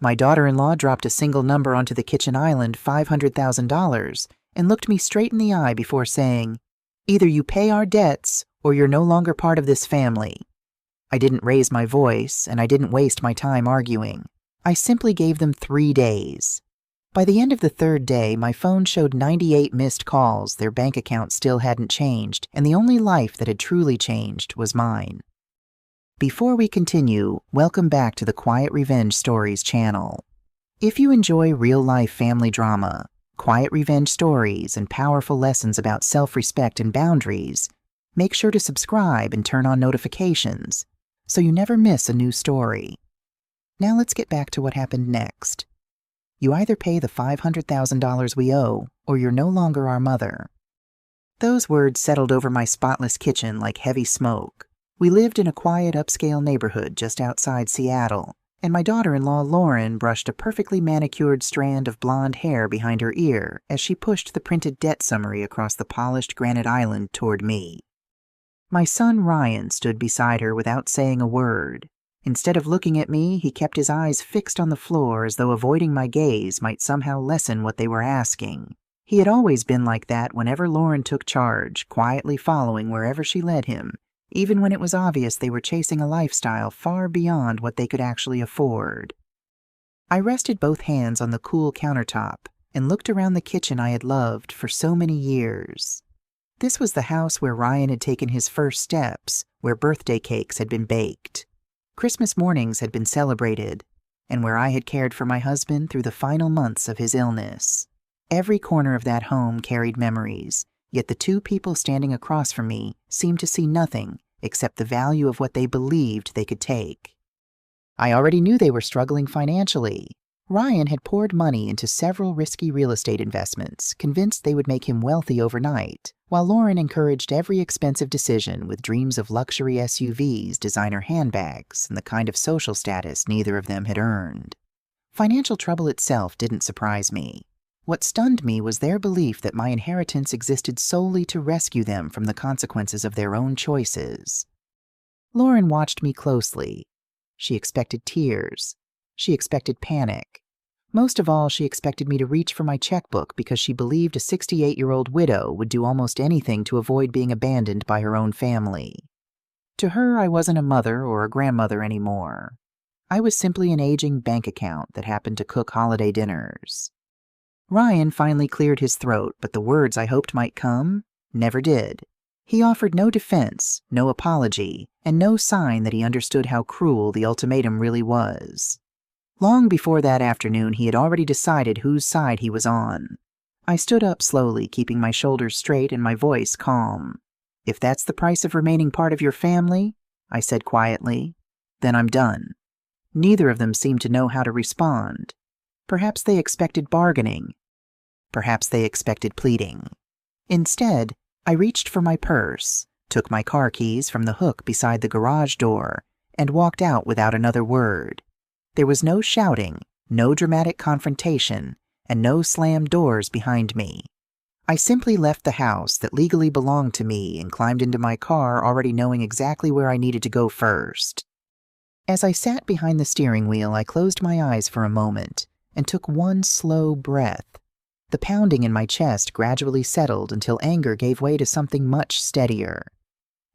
My daughter-in-law dropped a single number onto the kitchen island, $500,000, and looked me straight in the eye before saying, "Either you pay our debts, or you're no longer part of this family." I didn't raise my voice, and I didn't waste my time arguing. I simply gave them 3 days. By the end of the 3rd day, my phone showed 98 missed calls, their bank account still hadn't changed, and the only life that had truly changed was mine. Before we continue, welcome back to the Quiet Revenge Stories channel. If you enjoy real-life family drama, quiet revenge stories, and powerful lessons about self-respect and boundaries, make sure to subscribe and turn on notifications so you never miss a new story. Now let's get back to what happened next. You either pay the $500,000 we owe, or you're no longer our mother. Those words settled over my spotless kitchen like heavy smoke. We lived in a quiet upscale neighborhood just outside Seattle, and my daughter-in-law Lauren brushed a perfectly manicured strand of blonde hair behind her ear as she pushed the printed debt summary across the polished granite island toward me. My son Ryan stood beside her without saying a word. Instead of looking at me, he kept his eyes fixed on the floor as though avoiding my gaze might somehow lessen what they were asking. He had always been like that whenever Lauren took charge, quietly following wherever she led him, even when it was obvious they were chasing a lifestyle far beyond what they could actually afford. I rested both hands on the cool countertop and looked around the kitchen I had loved for so many years. This was the house where Ryan had taken his first steps, where birthday cakes had been baked, Christmas mornings had been celebrated, and where I had cared for my husband through the final months of his illness. Every corner of that home carried memories, yet the two people standing across from me seemed to see nothing except the value of what they believed they could take. I already knew they were struggling financially. Ryan had poured money into several risky real estate investments, convinced they would make him wealthy overnight, while Lauren encouraged every expensive decision with dreams of luxury SUVs, designer handbags, and the kind of social status neither of them had earned. Financial trouble itself didn't surprise me. What stunned me was their belief that my inheritance existed solely to rescue them from the consequences of their own choices. Lauren watched me closely. She expected tears. She expected panic. Most of all, she expected me to reach for my checkbook because she believed a 68-year-old widow would do almost anything to avoid being abandoned by her own family. To her, I wasn't a mother or a grandmother anymore. I was simply an aging bank account that happened to cook holiday dinners. Ryan finally cleared his throat, but the words I hoped might come never did. He offered no defense, no apology, and no sign that he understood how cruel the ultimatum really was. Long before that afternoon, he had already decided whose side he was on. I stood up slowly, keeping my shoulders straight and my voice calm. "If that's the price of remaining part of your family," I said quietly, "then I'm done." Neither of them seemed to know how to respond. Perhaps they expected bargaining. Perhaps they expected pleading. Instead, I reached for my purse, took my car keys from the hook beside the garage door, and walked out without another word. There was no shouting, no dramatic confrontation, and no slammed doors behind me. I simply left the house that legally belonged to me and climbed into my car already knowing exactly where I needed to go first. As I sat behind the steering wheel, I closed my eyes for a moment and took one slow breath. The pounding in my chest gradually settled until anger gave way to something much steadier.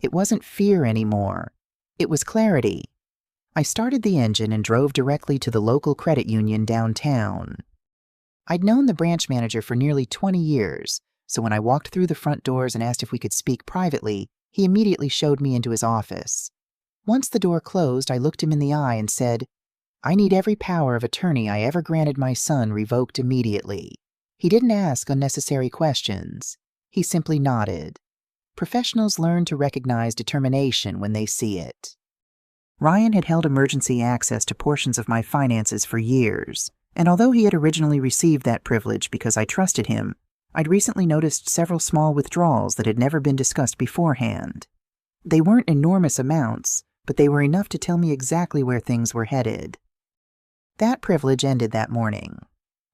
It wasn't fear anymore. It was clarity. I started the engine and drove directly to the local credit union downtown. I'd known the branch manager for nearly 20 years, so when I walked through the front doors and asked if we could speak privately, he immediately showed me into his office. Once the door closed, I looked him in the eye and said, "I need every power of attorney I ever granted my son revoked immediately." He didn't ask unnecessary questions. He simply nodded. Professionals learn to recognize determination when they see it. Ryan had held emergency access to portions of my finances for years, and although he had originally received that privilege because I trusted him, I'd recently noticed several small withdrawals that had never been discussed beforehand. They weren't enormous amounts, but they were enough to tell me exactly where things were headed. That privilege ended that morning.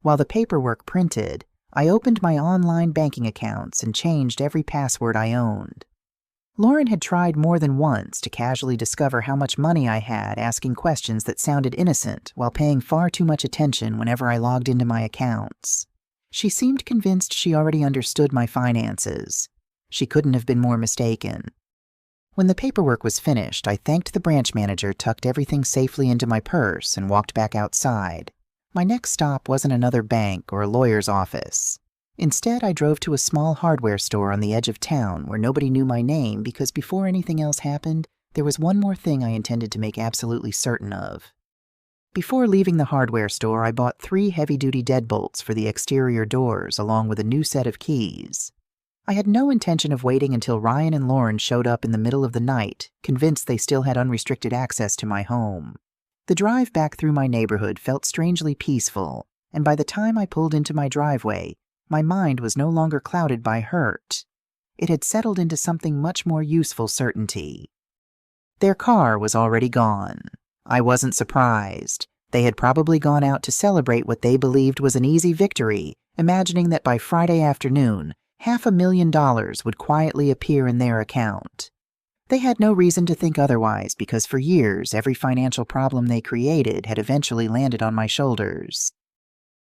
While the paperwork printed, I opened my online banking accounts and changed every password I owned. Lauren had tried more than once to casually discover how much money I had, asking questions that sounded innocent while paying far too much attention whenever I logged into my accounts. She seemed convinced she already understood my finances. She couldn't have been more mistaken. When the paperwork was finished, I thanked the branch manager, tucked everything safely into my purse, and walked back outside. My next stop wasn't another bank or a lawyer's office. Instead, I drove to a small hardware store on the edge of town where nobody knew my name because before anything else happened, there was one more thing I intended to make absolutely certain of. Before leaving the hardware store, I bought 3 heavy-duty deadbolts for the exterior doors along with a new set of keys. I had no intention of waiting until Ryan and Lauren showed up in the middle of the night, convinced they still had unrestricted access to my home. The drive back through my neighborhood felt strangely peaceful, and by the time I pulled into my driveway, my mind was no longer clouded by hurt. It had settled into something much more useful certainty. Their car was already gone. I wasn't surprised. They had probably gone out to celebrate what they believed was an easy victory, imagining that by Friday afternoon, $500,000 would quietly appear in their account. They had no reason to think otherwise because for years, every financial problem they created had eventually landed on my shoulders.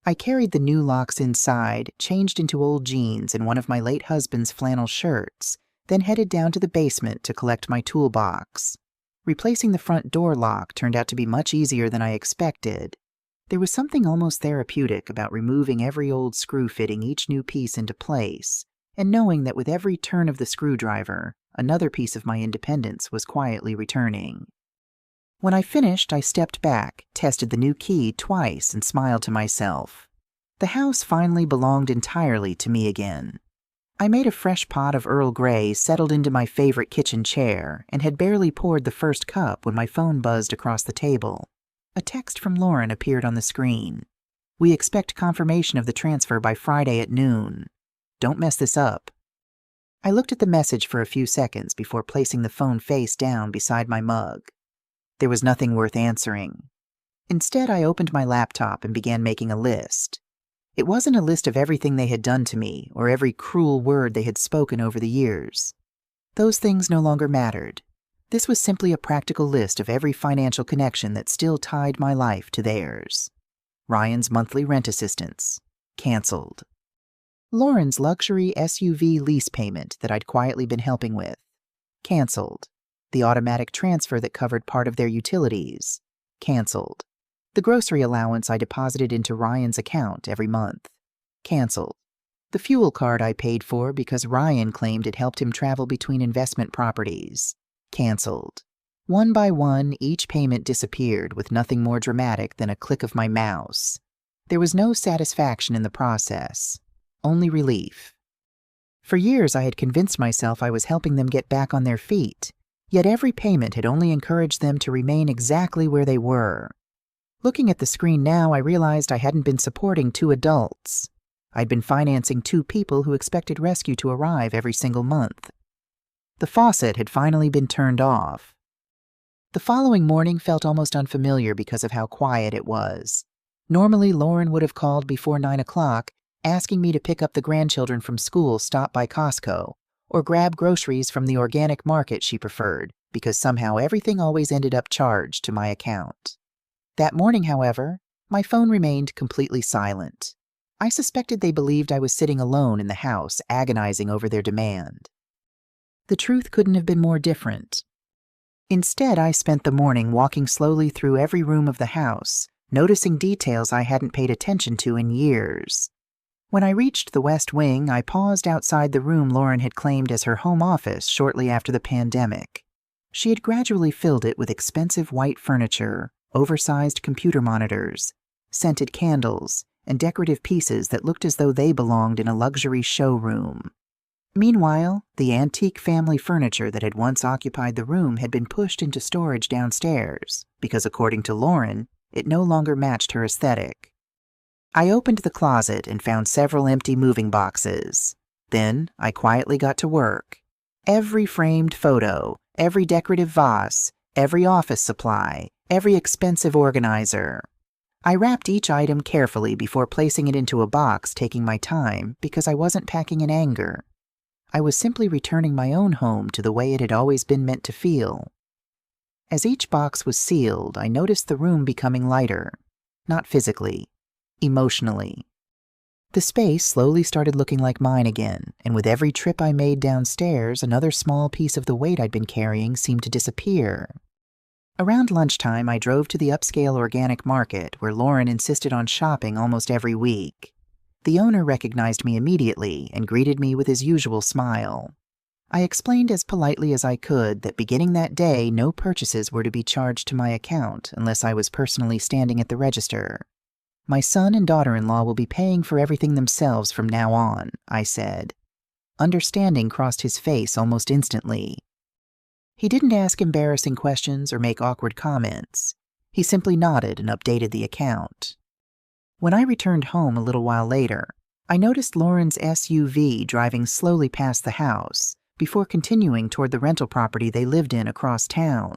I carried the new locks inside, changed into old jeans and one of my late husband's flannel shirts, then headed down to the basement to collect my toolbox. Replacing the front door lock turned out to be much easier than I expected. There was something almost therapeutic about removing every old screw fitting each new piece into place, and knowing that with every turn of the screwdriver, another piece of my independence was quietly returning. When I finished, I stepped back, tested the new key twice, and smiled to myself. The house finally belonged entirely to me again. I made a fresh pot of Earl Grey, settled into my favorite kitchen chair, and had barely poured the first cup when my phone buzzed across the table. A text from Lauren appeared on the screen. "We expect confirmation of the transfer by Friday at noon. Don't mess this up." I looked at the message for a few seconds before placing the phone face down beside my mug. There was nothing worth answering. Instead, I opened my laptop and began making a list. It wasn't a list of everything they had done to me or every cruel word they had spoken over the years. Those things no longer mattered. This was simply a practical list of every financial connection that still tied my life to theirs. Ryan's monthly rent assistance. Canceled. Lauren's luxury SUV lease payment that I'd quietly been helping with. Canceled. The automatic transfer that covered part of their utilities. Canceled. The grocery allowance I deposited into Ryan's account every month. Canceled. The fuel card I paid for because Ryan claimed it helped him travel between investment properties. Canceled. One by one, each payment disappeared with nothing more dramatic than a click of my mouse. There was no satisfaction in the process, only relief. For years, I had convinced myself I was helping them get back on their feet, yet every payment had only encouraged them to remain exactly where they were. Looking at the screen now, I realized I hadn't been supporting 2 adults. I'd been financing 2 people who expected rescue to arrive every single month. The faucet had finally been turned off. The following morning felt almost unfamiliar because of how quiet it was. Normally, Lauren would have called before 9 o'clock, asking me to pick up the grandchildren from school, stop by Costco, or grab groceries from the organic market she preferred, because somehow everything always ended up charged to my account. That morning, however, my phone remained completely silent. I suspected they believed I was sitting alone in the house, agonizing over their demand. The truth couldn't have been more different. Instead, I spent the morning walking slowly through every room of the house, noticing details I hadn't paid attention to in years. When I reached the West Wing, I paused outside the room Lauren had claimed as her home office shortly after the pandemic. She had gradually filled it with expensive white furniture, oversized computer monitors, scented candles, and decorative pieces that looked as though they belonged in a luxury showroom. Meanwhile, the antique family furniture that had once occupied the room had been pushed into storage downstairs because, according to Lauren, it no longer matched her aesthetic. I opened the closet and found several empty moving boxes. Then I quietly got to work. Every framed photo, every decorative vase, every office supply, every expensive organizer. I wrapped each item carefully before placing it into a box, taking my time because I wasn't packing in anger. I was simply returning my own home to the way it had always been meant to feel. As each box was sealed, I noticed the room becoming lighter. Not physically, emotionally. The space slowly started looking like mine again, and with every trip I made downstairs, another small piece of the weight I'd been carrying seemed to disappear. Around lunchtime, I drove to the upscale organic market where Lauren insisted on shopping almost every week. The owner recognized me immediately and greeted me with his usual smile. I explained as politely as I could that beginning that day, no purchases were to be charged to my account unless I was personally standing at the register. My son and daughter-in-law will be paying for everything themselves from now on, I said. Understanding crossed his face almost instantly. He didn't ask embarrassing questions or make awkward comments. He simply nodded and updated the account. When I returned home a little while later, I noticed Lauren's SUV driving slowly past the house before continuing toward the rental property they lived in across town.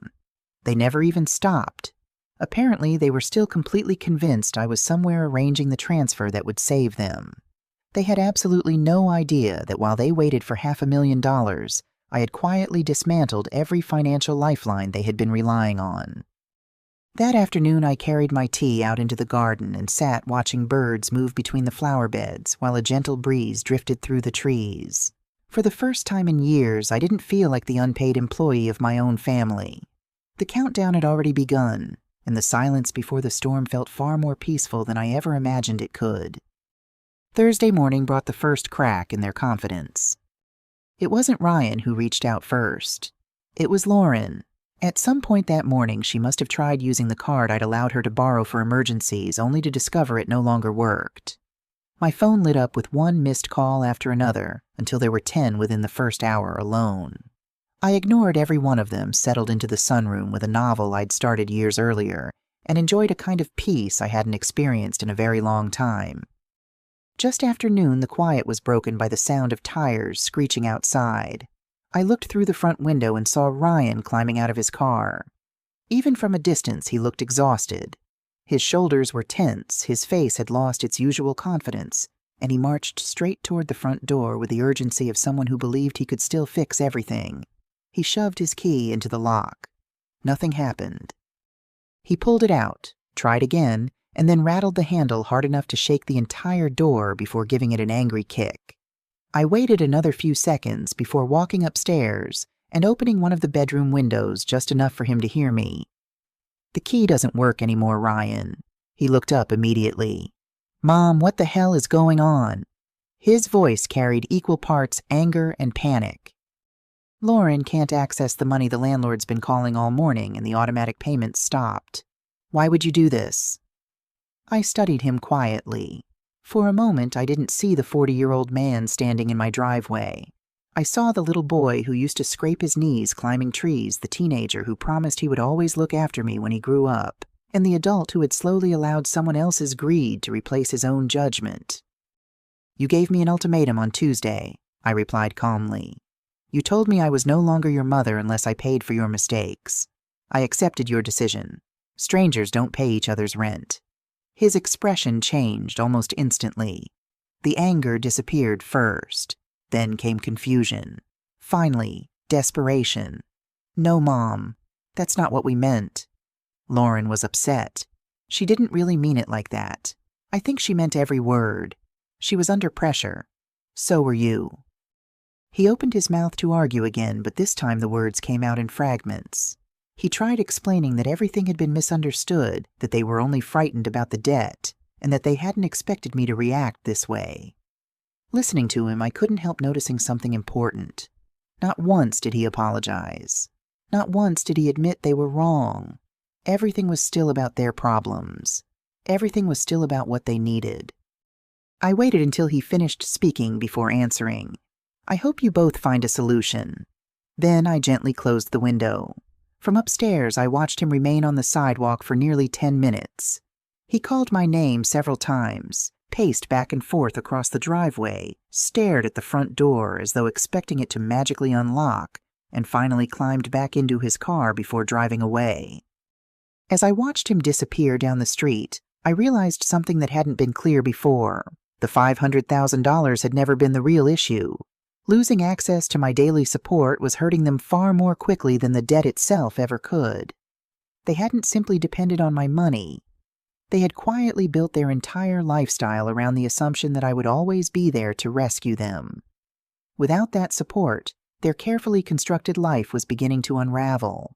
They never even stopped. Apparently, they were still completely convinced I was somewhere arranging the transfer that would save them. They had absolutely no idea that while they waited for $500,000, I had quietly dismantled every financial lifeline they had been relying on. That afternoon, I carried my tea out into the garden and sat watching birds move between the flower beds while a gentle breeze drifted through the trees. For the first time in years, I didn't feel like the unpaid employee of my own family. The countdown had already begun, and the silence before the storm felt far more peaceful than I ever imagined it could. Thursday morning brought the first crack in their confidence. It wasn't Ryan who reached out first. It was Lauren. At some point that morning, she must have tried using the card I'd allowed her to borrow for emergencies, only to discover it no longer worked. My phone lit up with one missed call after another, until there were 10 within the first hour alone. I ignored every one of them, settled into the sunroom with a novel I'd started years earlier, and enjoyed a kind of peace I hadn't experienced in a very long time. Just after noon, the quiet was broken by the sound of tires screeching outside. I looked through the front window and saw Ryan climbing out of his car. Even from a distance, he looked exhausted. His shoulders were tense, his face had lost its usual confidence, and he marched straight toward the front door with the urgency of someone who believed he could still fix everything. He shoved his key into the lock. Nothing happened. He pulled it out, tried again, and then rattled the handle hard enough to shake the entire door before giving it an angry kick. I waited another few seconds before walking upstairs and opening one of the bedroom windows just enough for him to hear me. "The key doesn't work anymore, Ryan." He looked up immediately. "Mom, what the hell is going on?" His voice carried equal parts anger and panic. "Lauren can't access the money the landlord's been calling all morning and the automatic payments stopped. Why would you do this?" I studied him quietly. For a moment, I didn't see the 40-year-old man standing in my driveway. I saw the little boy who used to scrape his knees climbing trees, the teenager who promised he would always look after me when he grew up, and the adult who had slowly allowed someone else's greed to replace his own judgment. "You gave me an ultimatum on Tuesday," I replied calmly. "You told me I was no longer your mother unless I paid for your mistakes. I accepted your decision. Strangers don't pay each other's rent." His expression changed almost instantly. The anger disappeared first. Then came confusion. Finally, desperation. "No, Mom. That's not what we meant." Lauren was upset. She didn't really mean it like that. I think she meant every word. She was under pressure. So were you. He opened his mouth to argue again, but this time the words came out in fragments. He tried explaining that everything had been misunderstood, that they were only frightened about the debt, and that they hadn't expected me to react this way. Listening to him, I couldn't help noticing something important. Not once did he apologize. Not once did he admit they were wrong. Everything was still about their problems. Everything was still about what they needed. I waited until he finished speaking before answering. "I hope you both find a solution." Then I gently closed the window. From upstairs, I watched him remain on the sidewalk for nearly 10 minutes. He called my name several times, paced back and forth across the driveway, stared at the front door as though expecting it to magically unlock, and finally climbed back into his car before driving away. As I watched him disappear down the street, I realized something that hadn't been clear before. The $500,000 had never been the real issue. Losing access to my daily support was hurting them far more quickly than the debt itself ever could. They hadn't simply depended on my money. They had quietly built their entire lifestyle around the assumption that I would always be there to rescue them. Without that support, their carefully constructed life was beginning to unravel.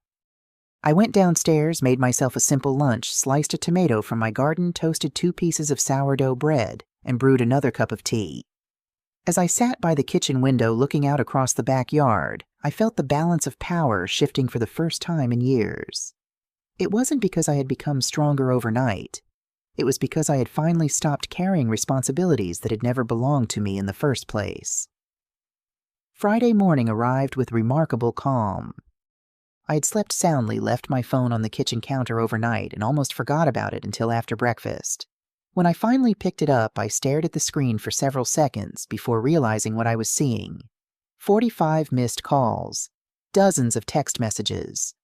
I went downstairs, made myself a simple lunch, sliced a tomato from my garden, toasted 2 pieces of sourdough bread, and brewed another cup of tea. As I sat by the kitchen window looking out across the backyard, I felt the balance of power shifting for the first time in years. It wasn't because I had become stronger overnight. It was because I had finally stopped carrying responsibilities that had never belonged to me in the first place. Friday morning arrived with remarkable calm. I had slept soundly, left my phone on the kitchen counter overnight, and almost forgot about it until after breakfast. When I finally picked it up, I stared at the screen for several seconds before realizing what I was seeing. 45 missed calls, dozens of text messages.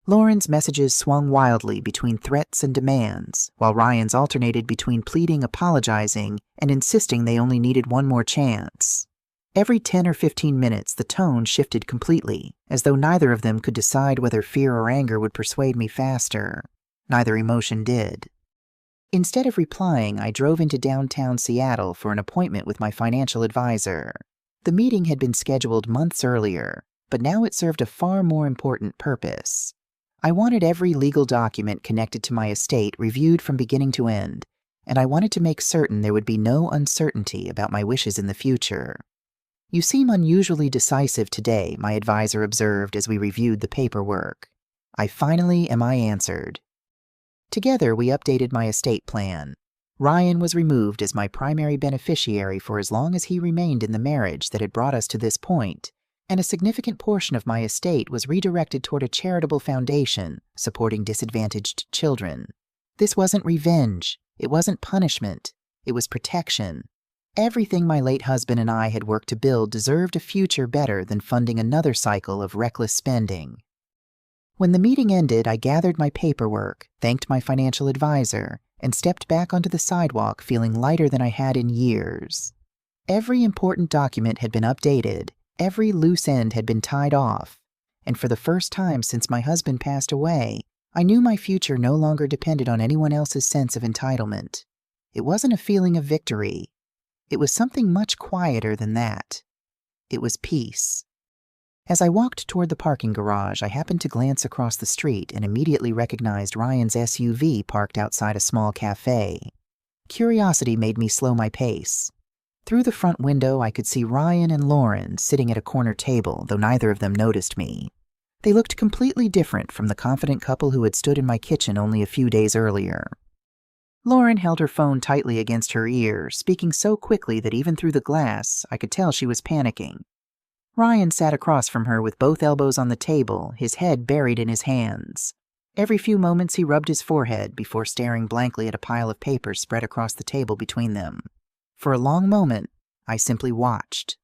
Lauren's messages swung wildly between threats and demands, while Ryan's alternated between pleading, apologizing, and insisting they only needed one more chance. Every 10 or 15 minutes, the tone shifted completely, as though neither of them could decide whether fear or anger would persuade me faster. Neither emotion did. Instead of replying, I drove into downtown Seattle for an appointment with my financial advisor. The meeting had been scheduled months earlier, but now it served a far more important purpose. I wanted every legal document connected to my estate reviewed from beginning to end, and I wanted to make certain there would be no uncertainty about my wishes in the future. "You seem unusually decisive today," my advisor observed as we reviewed the paperwork. "I finally am I answered." Together, we updated my estate plan. Ryan was removed as my primary beneficiary for as long as he remained in the marriage that had brought us to this point, and a significant portion of my estate was redirected toward a charitable foundation supporting disadvantaged children. This wasn't revenge. It wasn't punishment. It was protection. Everything my late husband and I had worked to build deserved a future better than funding another cycle of reckless spending. When the meeting ended, I gathered my paperwork, thanked my financial advisor, and stepped back onto the sidewalk feeling lighter than I had in years. Every important document had been updated, every loose end had been tied off, and for the first time since my husband passed away, I knew my future no longer depended on anyone else's sense of entitlement. It wasn't a feeling of victory. It was something much quieter than that. It was peace. As I walked toward the parking garage, I happened to glance across the street and immediately recognized Ryan's SUV parked outside a small cafe. Curiosity made me slow my pace. Through the front window, I could see Ryan and Lauren sitting at a corner table, though neither of them noticed me. They looked completely different from the confident couple who had stood in my kitchen only a few days earlier. Lauren held her phone tightly against her ear, speaking so quickly that even through the glass, I could tell she was panicking. Ryan sat across from her with both elbows on the table, his head buried in his hands. Every few moments he rubbed his forehead before staring blankly at a pile of papers spread across the table between them. For a long moment, I simply watched.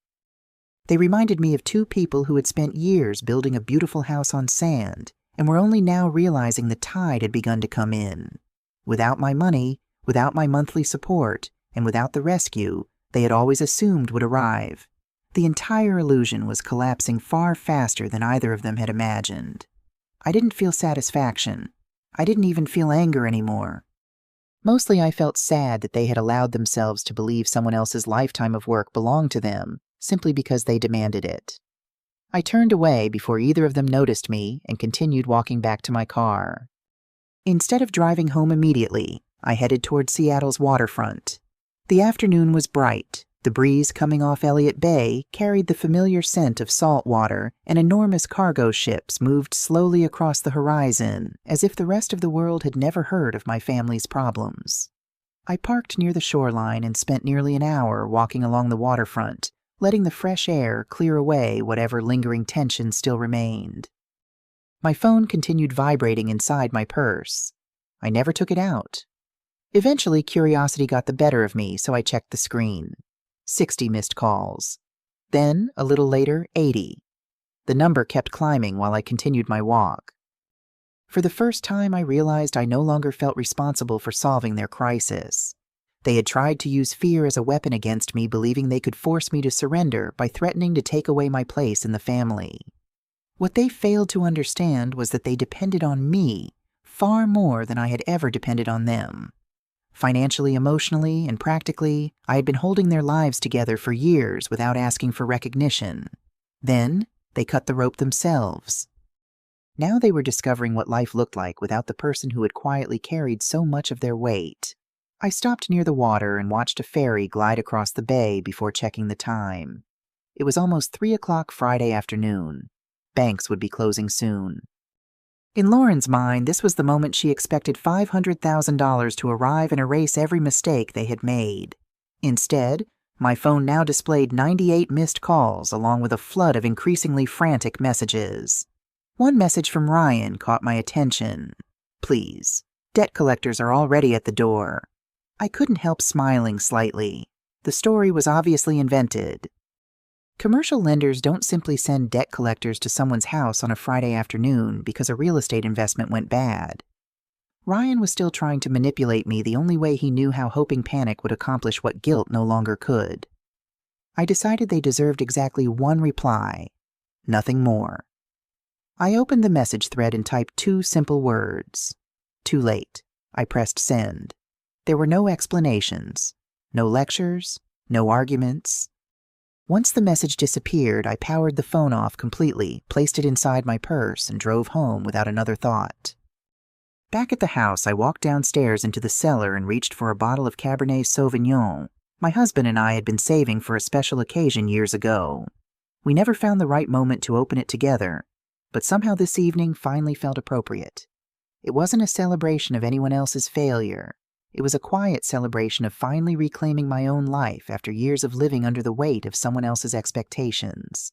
They reminded me of 2 people who had spent years building a beautiful house on sand and were only now realizing the tide had begun to come in. Without my money, without my monthly support, and without the rescue they had always assumed would arrive, the entire illusion was collapsing far faster than either of them had imagined. I didn't feel satisfaction. I didn't even feel anger anymore. Mostly I felt sad that they had allowed themselves to believe someone else's lifetime of work belonged to them simply because they demanded it. I turned away before either of them noticed me and continued walking back to my car. Instead of driving home immediately, I headed toward Seattle's waterfront. The afternoon was bright. The breeze coming off Elliott Bay carried the familiar scent of salt water, and enormous cargo ships moved slowly across the horizon, as if the rest of the world had never heard of my family's problems. I parked near the shoreline and spent nearly an hour walking along the waterfront, letting the fresh air clear away whatever lingering tension still remained. My phone continued vibrating inside my purse. I never took it out. Eventually, curiosity got the better of me, so I checked the screen. 60 missed calls. Then, a little later, 80. The number kept climbing while I continued my walk. For the first time, I realized I no longer felt responsible for solving their crisis. They had tried to use fear as a weapon against me, believing they could force me to surrender by threatening to take away my place in the family. What they failed to understand was that they depended on me far more than I had ever depended on them. Financially, emotionally, and practically, I had been holding their lives together for years without asking for recognition. Then, they cut the rope themselves. Now they were discovering what life looked like without the person who had quietly carried so much of their weight. I stopped near the water and watched a ferry glide across the bay before checking the time. It was almost 3 o'clock Friday afternoon. Banks would be closing soon. In Lauren's mind, this was the moment she expected $500,000 to arrive and erase every mistake they had made. Instead, my phone now displayed 98 missed calls along with a flood of increasingly frantic messages. One message from Ryan caught my attention. "Please, debt collectors are already at the door." I couldn't help smiling slightly. The story was obviously invented. Commercial lenders don't simply send debt collectors to someone's house on a Friday afternoon because a real estate investment went bad. Ryan was still trying to manipulate me the only way he knew how hoping panic would accomplish what guilt no longer could. I decided they deserved exactly one reply. Nothing more. I opened the message thread and typed 2 simple words. Too late. I pressed send. There were no explanations, no lectures, no arguments. Once the message disappeared, I powered the phone off completely, placed it inside my purse, and drove home without another thought. Back at the house, I walked downstairs into the cellar and reached for a bottle of Cabernet Sauvignon my husband and I had been saving for a special occasion years ago. We never found the right moment to open it together, but somehow this evening finally felt appropriate. It wasn't a celebration of anyone else's failure. It was a quiet celebration of finally reclaiming my own life after years of living under the weight of someone else's expectations.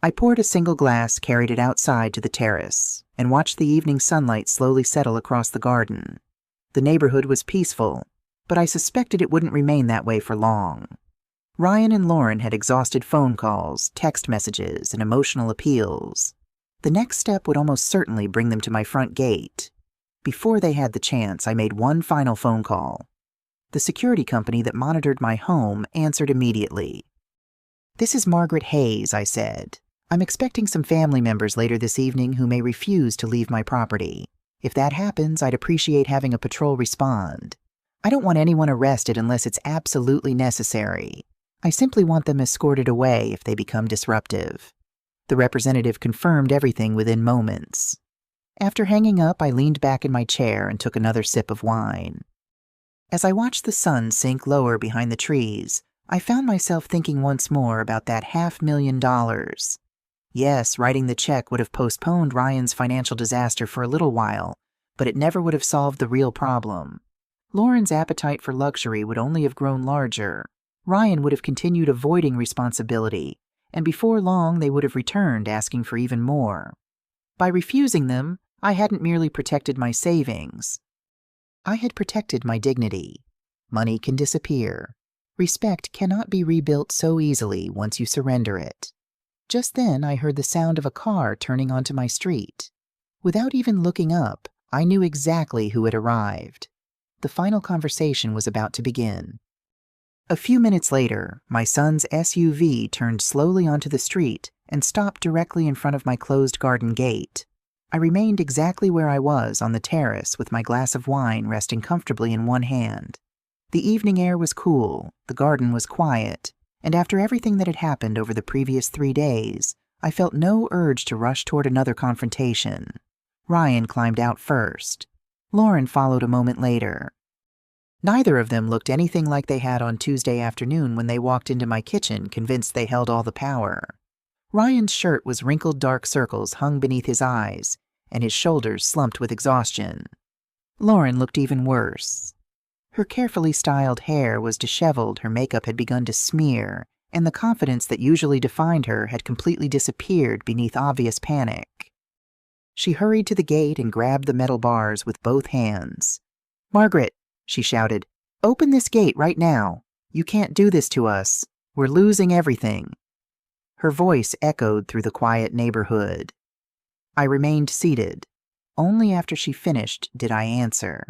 I poured a single glass, carried it outside to the terrace, and watched the evening sunlight slowly settle across the garden. The neighborhood was peaceful, but I suspected it wouldn't remain that way for long. Ryan and Lauren had exhausted phone calls, text messages, and emotional appeals. The next step would almost certainly bring them to my front gate. Before they had the chance, I made one final phone call. The security company that monitored my home answered immediately. "This is Margaret Hayes," I said. "I'm expecting some family members later this evening who may refuse to leave my property. If that happens, I'd appreciate having a patrol respond. I don't want anyone arrested unless it's absolutely necessary. I simply want them escorted away if they become disruptive." The representative confirmed everything within moments. After hanging up, I leaned back in my chair and took another sip of wine. As I watched the sun sink lower behind the trees, I found myself thinking once more about that $500,000. Yes, writing the check would have postponed Ryan's financial disaster for a little while, but it never would have solved the real problem. Lauren's appetite for luxury would only have grown larger. Ryan would have continued avoiding responsibility, and before long they would have returned asking for even more. By refusing them, I hadn't merely protected my savings. I had protected my dignity. Money can disappear. Respect cannot be rebuilt so easily once you surrender it. Just then, I heard the sound of a car turning onto my street. Without even looking up, I knew exactly who had arrived. The final conversation was about to begin. A few minutes later, my son's SUV turned slowly onto the street and stopped directly in front of my closed garden gate. I remained exactly where I was on the terrace with my glass of wine resting comfortably in one hand. The evening air was cool, the garden was quiet, and after everything that had happened over the previous 3 days, I felt no urge to rush toward another confrontation. Ryan climbed out first. Lauren followed a moment later. Neither of them looked anything like they had on Tuesday afternoon when they walked into my kitchen, convinced they held all the power. Ryan's shirt was wrinkled dark circles hung beneath his eyes, and his shoulders slumped with exhaustion. Lauren looked even worse. Her carefully styled hair was disheveled, her makeup had begun to smear, and the confidence that usually defined her had completely disappeared beneath obvious panic. She hurried to the gate and grabbed the metal bars with both hands. "Margaret," she shouted, "open this gate right now. You can't do this to us. We're losing everything." Her voice echoed through the quiet neighborhood. I remained seated. Only after she finished did I answer.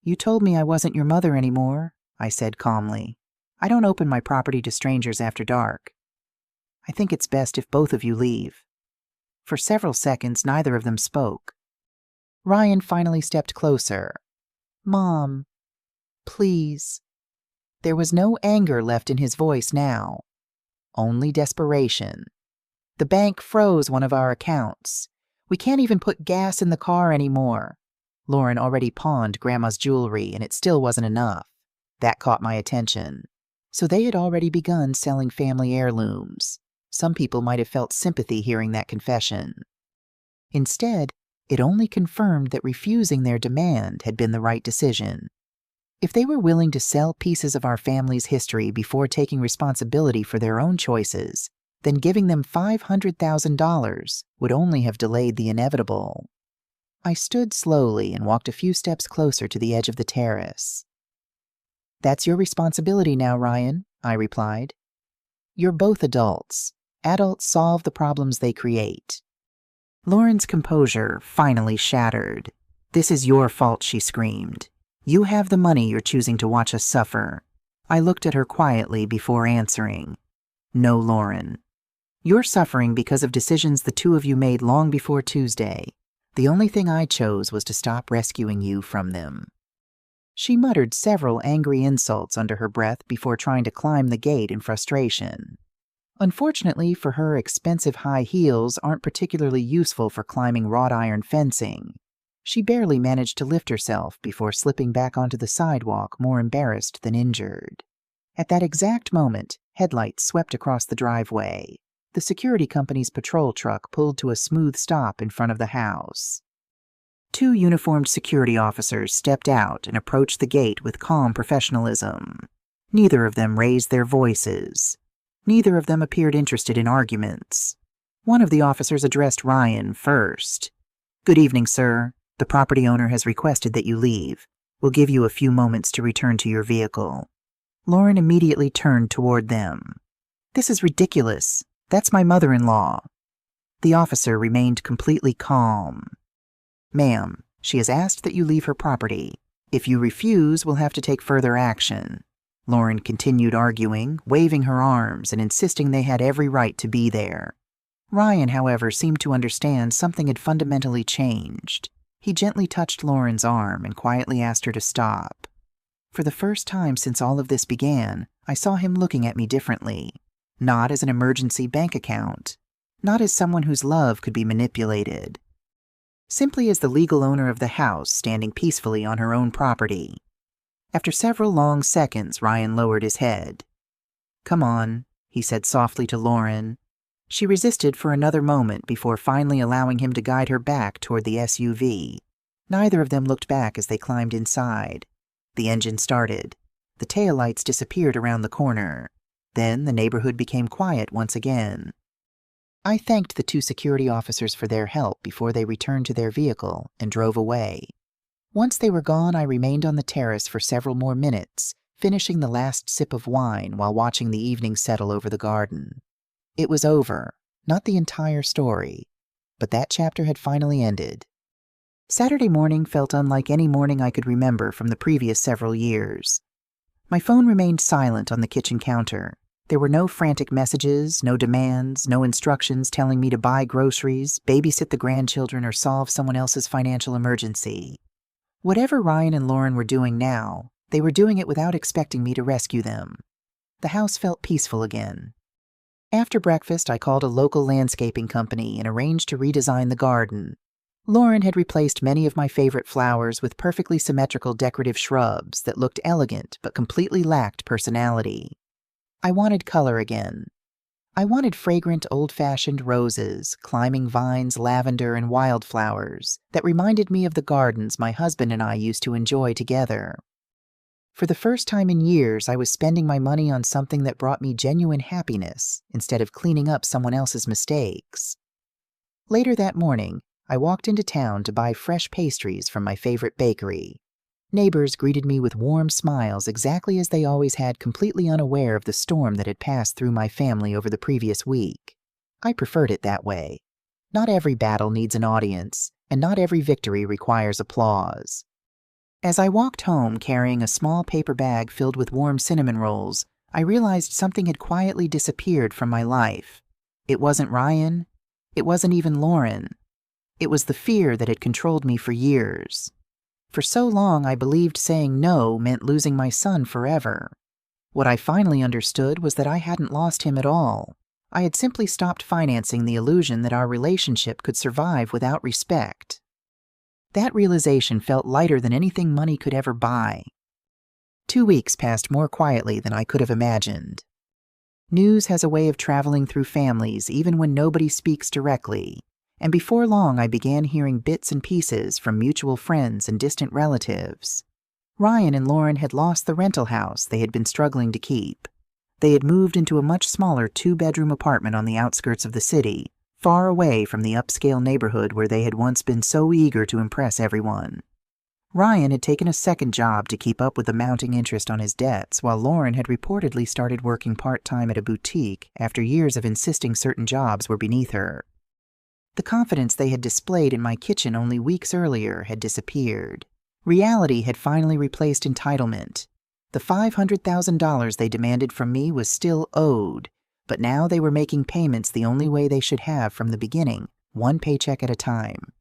"You told me I wasn't your mother anymore. I said calmly. "I don't open my property to strangers after dark. I think it's best if both of you leave." For several seconds, neither of them spoke. Ryan finally stepped closer. "Mom, please." There was no anger left in his voice now, only desperation. "The bank froze one of our accounts. We can't even put gas in the car anymore. Lauren already pawned Grandma's jewelry, and it still wasn't enough. That caught my attention. So they had already begun selling family heirlooms. Some people might have felt sympathy hearing that confession. Instead, it only confirmed that refusing their demand had been the right decision. If they were willing to sell pieces of our family's history before taking responsibility for their own choices, then giving them $500,000 would only have delayed the inevitable. I stood slowly and walked a few steps closer to the edge of the terrace. "That's your responsibility now, Ryan," I replied. "You're both adults. Adults solve the problems they create." Lauren's composure finally shattered. "This is your fault," she screamed. "You have the money you're choosing to watch us suffer." I looked at her quietly before answering. "No, Lauren. You're suffering because of decisions the two of you made long before Tuesday. The only thing I chose was to stop rescuing you from them." She muttered several angry insults under her breath before trying to climb the gate in frustration. Unfortunately for her, expensive high heels aren't particularly useful for climbing wrought iron fencing. She barely managed to lift herself before slipping back onto the sidewalk, more embarrassed than injured. At that exact moment, headlights swept across the driveway. The security company's patrol truck pulled to a smooth stop in front of the house. Two uniformed security officers stepped out and approached the gate with calm professionalism. Neither of them raised their voices. Neither of them appeared interested in arguments. One of the officers addressed Ryan first. "Good evening, sir. The property owner has requested that you leave. We'll give you a few moments to return to your vehicle." Lauren immediately turned toward them. "This is ridiculous. That's my mother-in-law." The officer remained completely calm. "Ma'am, she has asked that you leave her property. If you refuse, we'll have to take further action." Lauren continued arguing, waving her arms and insisting they had every right to be there. Ryan, however, seemed to understand something had fundamentally changed. He gently touched Lauren's arm and quietly asked her to stop. For the first time since all of this began, I saw him looking at me differently. Not as an emergency bank account. Not as someone whose love could be manipulated. Simply as the legal owner of the house standing peacefully on her own property. After several long seconds, Ryan lowered his head. "Come on," he said softly to Lauren. She resisted for another moment before finally allowing him to guide her back toward the SUV. Neither of them looked back as they climbed inside. The engine started. The taillights disappeared around the corner. Then the neighborhood became quiet once again. I thanked the two security officers for their help before they returned to their vehicle and drove away. Once they were gone, I remained on the terrace for several more minutes, finishing the last sip of wine while watching the evening settle over the garden. It was over, not the entire story, but that chapter had finally ended. Saturday morning felt unlike any morning I could remember from the previous several years. My phone remained silent on the kitchen counter. There were no frantic messages, no demands, no instructions telling me to buy groceries, babysit the grandchildren, or solve someone else's financial emergency. Whatever Ryan and Lauren were doing now, they were doing it without expecting me to rescue them. The house felt peaceful again. After breakfast, I called a local landscaping company and arranged to redesign the garden. Lauren had replaced many of my favorite flowers with perfectly symmetrical decorative shrubs that looked elegant but completely lacked personality. I wanted color again. I wanted fragrant, old-fashioned roses, climbing vines, lavender, and wildflowers that reminded me of the gardens my husband and I used to enjoy together. For the first time in years, I was spending my money on something that brought me genuine happiness instead of cleaning up someone else's mistakes. Later that morning, I walked into town to buy fresh pastries from my favorite bakery. Neighbors greeted me with warm smiles exactly as they always had, completely unaware of the storm that had passed through my family over the previous week. I preferred it that way. Not every battle needs an audience, and not every victory requires applause. As I walked home carrying a small paper bag filled with warm cinnamon rolls, I realized something had quietly disappeared from my life. It wasn't Ryan. It wasn't even Lauren. It was the fear that had controlled me for years. For so long, I believed saying no meant losing my son forever. What I finally understood was that I hadn't lost him at all. I had simply stopped financing the illusion that our relationship could survive without respect. That realization felt lighter than anything money could ever buy. 2 weeks passed more quietly than I could have imagined. News has a way of traveling through families even when nobody speaks directly, and before long I began hearing bits and pieces from mutual friends and distant relatives. Ryan and Lauren had lost the rental house they had been struggling to keep. They had moved into a much smaller 2-bedroom apartment on the outskirts of the city, far away from the upscale neighborhood where they had once been so eager to impress everyone. Ryan had taken a second job to keep up with the mounting interest on his debts, while Lauren had reportedly started working part-time at a boutique after years of insisting certain jobs were beneath her. The confidence they had displayed in my kitchen only weeks earlier had disappeared. Reality had finally replaced entitlement. The $500,000 they demanded from me was still owed, but now they were making payments the only way they should have from the beginning, one paycheck at a time.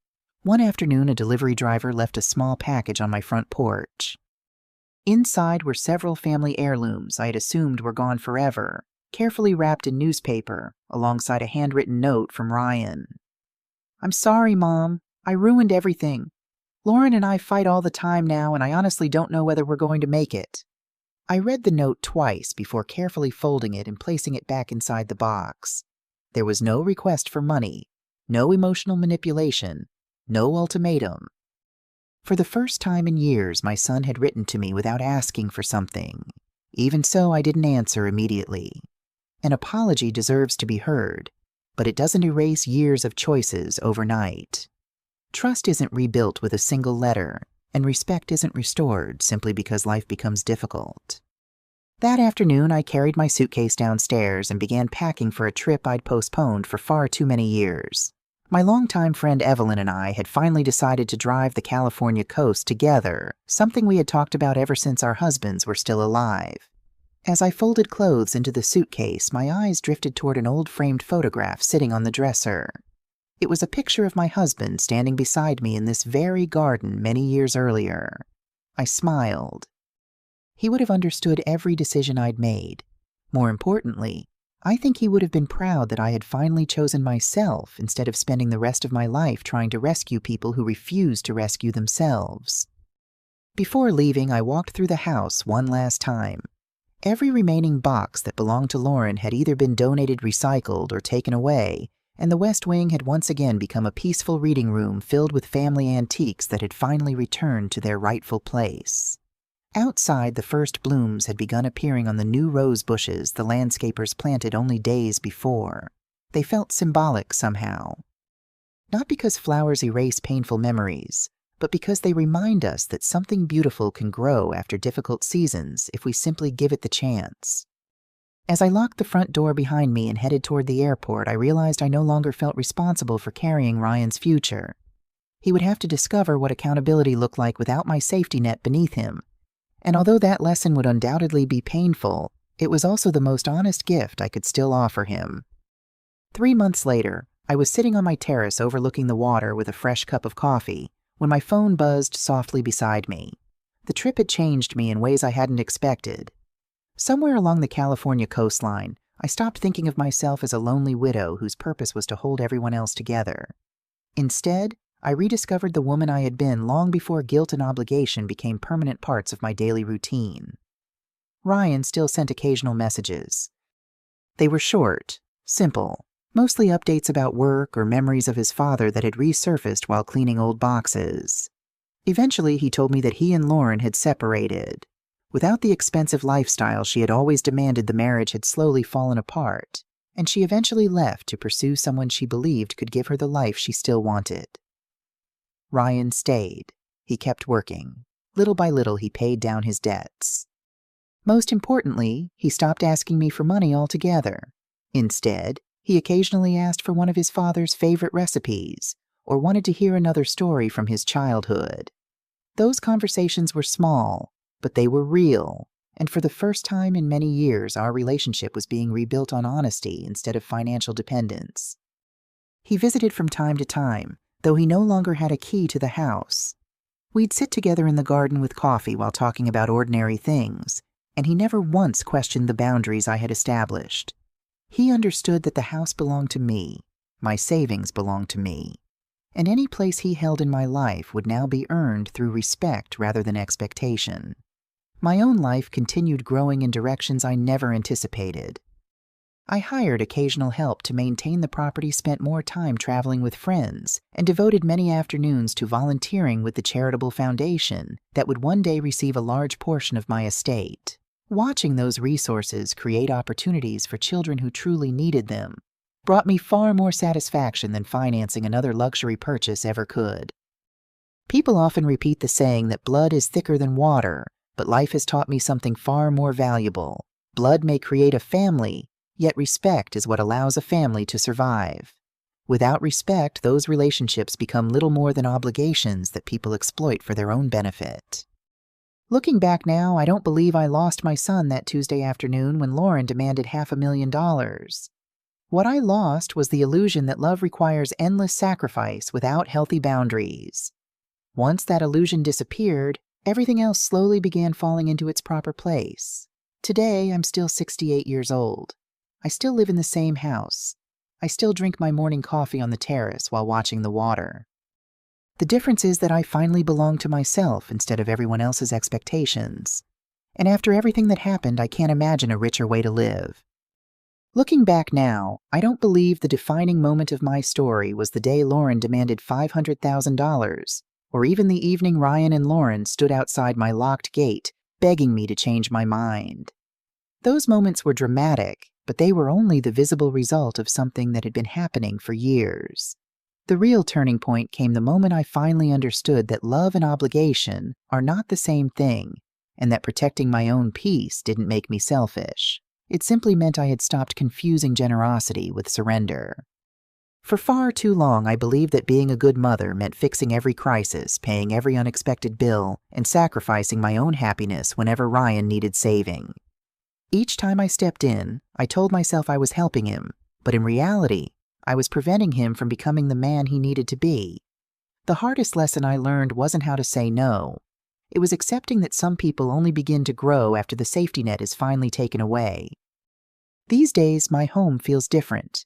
One afternoon, a delivery driver left a small package on my front porch. Inside were several family heirlooms I had assumed were gone forever, carefully wrapped in newspaper, alongside a handwritten note from Ryan. "I'm sorry, Mom. I ruined everything. Lauren and I fight all the time now, and I honestly don't know whether we're going to make it." I read the note twice before carefully folding it and placing it back inside the box. There was no request for money, no emotional manipulation, no ultimatum. For the first time in years, my son had written to me without asking for something. Even so, I didn't answer immediately. An apology deserves to be heard, but it doesn't erase years of choices overnight. Trust isn't rebuilt with a single letter, and respect isn't restored simply because life becomes difficult. That afternoon, I carried my suitcase downstairs and began packing for a trip I'd postponed for far too many years. My longtime friend Evelyn and I had finally decided to drive the California coast together, something we had talked about ever since our husbands were still alive. As I folded clothes into the suitcase, my eyes drifted toward an old framed photograph sitting on the dresser. It was a picture of my husband standing beside me in this very garden many years earlier. I smiled. He would have understood every decision I'd made. More importantly, I think he would have been proud that I had finally chosen myself instead of spending the rest of my life trying to rescue people who refused to rescue themselves. Before leaving, I walked through the house one last time. Every remaining box that belonged to Lauren had either been donated, recycled, or taken away, and the West Wing had once again become a peaceful reading room filled with family antiques that had finally returned to their rightful place. Outside, the first blooms had begun appearing on the new rose bushes the landscapers planted only days before. They felt symbolic somehow. Not because flowers erase painful memories, but because they remind us that something beautiful can grow after difficult seasons if we simply give it the chance. As I locked the front door behind me and headed toward the airport, I realized I no longer felt responsible for carrying Ryan's future. He would have to discover what accountability looked like without my safety net beneath him. And although that lesson would undoubtedly be painful, it was also the most honest gift I could still offer him. 3 months later, I was sitting on my terrace overlooking the water with a fresh cup of coffee when my phone buzzed softly beside me. The trip had changed me in ways I hadn't expected. Somewhere along the California coastline, I stopped thinking of myself as a lonely widow whose purpose was to hold everyone else together. Instead, I rediscovered the woman I had been long before guilt and obligation became permanent parts of my daily routine. Ryan still sent occasional messages. They were short, simple, mostly updates about work or memories of his father that had resurfaced while cleaning old boxes. Eventually, he told me that he and Lauren had separated. Without the expensive lifestyle she had always demanded, the marriage had slowly fallen apart, and she eventually left to pursue someone she believed could give her the life she still wanted. Ryan stayed. He kept working. Little by little, he paid down his debts. Most importantly, he stopped asking me for money altogether. Instead, he occasionally asked for one of his father's favorite recipes, or wanted to hear another story from his childhood. Those conversations were small, but they were real, and for the first time in many years, our relationship was being rebuilt on honesty instead of financial dependence. He visited from time to time, though he no longer had a key to the house. We'd sit together in the garden with coffee while talking about ordinary things, and he never once questioned the boundaries I had established. He understood that the house belonged to me, my savings belonged to me, and any place he held in my life would now be earned through respect rather than expectation. My own life continued growing in directions I never anticipated. I hired occasional help to maintain the property, spent more time traveling with friends, and devoted many afternoons to volunteering with the charitable foundation that would one day receive a large portion of my estate. Watching those resources create opportunities for children who truly needed them brought me far more satisfaction than financing another luxury purchase ever could. People often repeat the saying that blood is thicker than water, but life has taught me something far more valuable. Blood may create a family, yet respect is what allows a family to survive. Without respect, those relationships become little more than obligations that people exploit for their own benefit. Looking back now, I don't believe I lost my son that Tuesday afternoon when Lauren demanded $500,000. What I lost was the illusion that love requires endless sacrifice without healthy boundaries. Once that illusion disappeared, everything else slowly began falling into its proper place. Today, I'm still 68 years old. I still live in the same house. I still drink my morning coffee on the terrace while watching the water. The difference is that I finally belong to myself instead of everyone else's expectations. And after everything that happened, I can't imagine a richer way to live. Looking back now, I don't believe the defining moment of my story was the day Lauren demanded $500,000, or even the evening Ryan and Lauren stood outside my locked gate, begging me to change my mind. Those moments were dramatic, but they were only the visible result of something that had been happening for years. The real turning point came the moment I finally understood that love and obligation are not the same thing, and that protecting my own peace didn't make me selfish. It simply meant I had stopped confusing generosity with surrender. For far too long, I believed that being a good mother meant fixing every crisis, paying every unexpected bill, and sacrificing my own happiness whenever Ryan needed saving. Each time I stepped in, I told myself I was helping him, but in reality, I was preventing him from becoming the man he needed to be. The hardest lesson I learned wasn't how to say no. It was accepting that some people only begin to grow after the safety net is finally taken away. These days, my home feels different.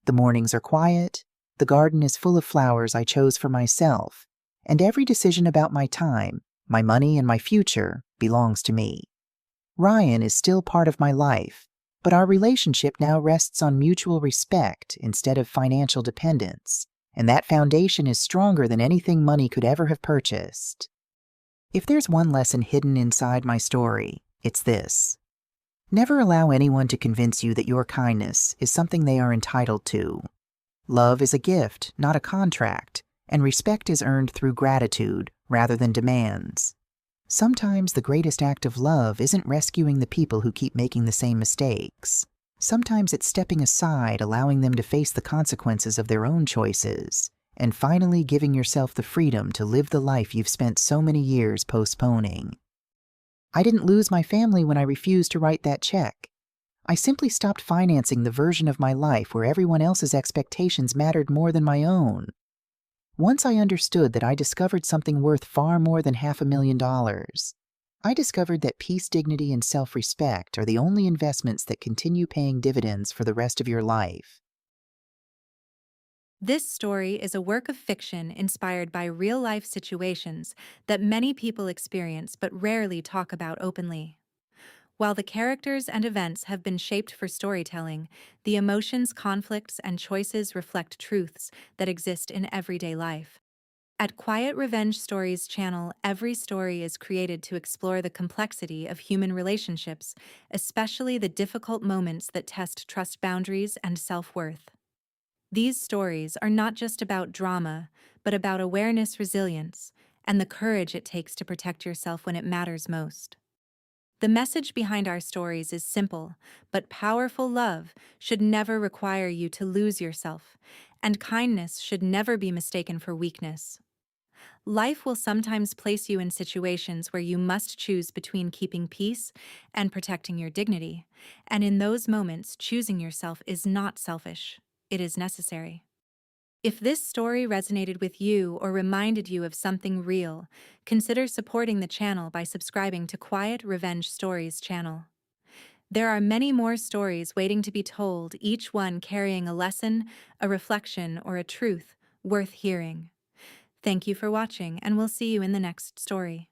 The mornings are quiet, the garden is full of flowers I chose for myself, and every decision about my time, my money, and my future belongs to me. Ryan is still part of my life, but our relationship now rests on mutual respect instead of financial dependence, and that foundation is stronger than anything money could ever have purchased. If there's one lesson hidden inside my story, it's this. Never allow anyone to convince you that your kindness is something they are entitled to. Love is a gift, not a contract, and respect is earned through gratitude rather than demands. Sometimes the greatest act of love isn't rescuing the people who keep making the same mistakes. Sometimes it's stepping aside, allowing them to face the consequences of their own choices, and finally giving yourself the freedom to live the life you've spent so many years postponing. I didn't lose my family when I refused to write that check. I simply stopped financing the version of my life where everyone else's expectations mattered more than my own. Once I understood that, I discovered something worth far more than $500,000. I discovered that peace, dignity, and self-respect are the only investments that continue paying dividends for the rest of your life. This story is a work of fiction inspired by real-life situations that many people experience but rarely talk about openly. While the characters and events have been shaped for storytelling, the emotions, conflicts, and choices reflect truths that exist in everyday life. At Quiet Revenge Stories channel, every story is created to explore the complexity of human relationships, especially the difficult moments that test trust boundaries and self-worth. These stories are not just about drama, but about awareness, resilience, and the courage it takes to protect yourself when it matters most. The message behind our stories is simple, but powerful. Love should never require you to lose yourself, and kindness should never be mistaken for weakness. Life will sometimes place you in situations where you must choose between keeping peace and protecting your dignity, and in those moments, choosing yourself is not selfish, it is necessary. If this story resonated with you or reminded you of something real, consider supporting the channel by subscribing to Quiet Revenge Stories channel. There are many more stories waiting to be told, each one carrying a lesson, a reflection, or a truth worth hearing. Thank you for watching, and we'll see you in the next story.